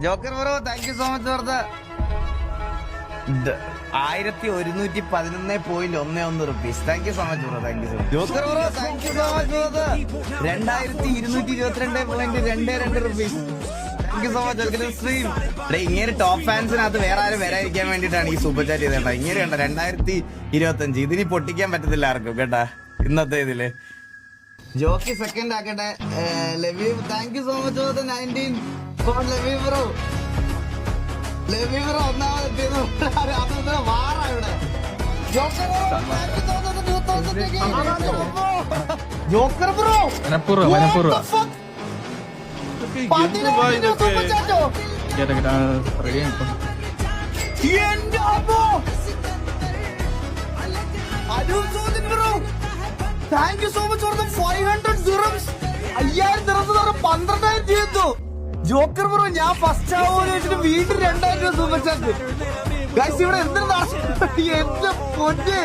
Joker bro thank you so much for the 1111.11 rupees. Thank you so much bro. Thank you so much Joker bro. Thank you so much for the 2222.22 rupees. Thank you so much. Welcome stream. ഇങ്ങനെ top ഫാൻസിനകത്ത് വേറെ ആരും വരാതിരിക്കാൻ വേണ്ടിയിട്ടാണ് ഈ super chat ചെയ്തേണ്ട. ഇങ്ങനെ കണ്ട 2025 ഇതിനി പൊട്ടിക്കാൻ പറ്റത്തില്ല ആർക്കും കേട്ടാ ഇന്നത്തെ ഇതില്. ജോക്കി സെക്കൻഡ് ആക്കട്ടെ. Thank you so much for the 19 for Levi bro. Levi bro ഒന്നാമതെത്തിയത് വാറാ ഇവിടെ. Joker bro thank you so much for the 500 dirhams. 5000 dirhams 12,000 ചെയ്തു. ജോക്കർ ബ്രോ ഞാൻ ഫസ്റ്റ് ആവുമെന്ന് വെച്ചിട്ട് വീണ്ടും 2000 രൂപ സൂപ്പർ ചാറ്റ്. ഗൈസ് ഇവിടെ എന്തിനാ എന്റെ പൊന്നെ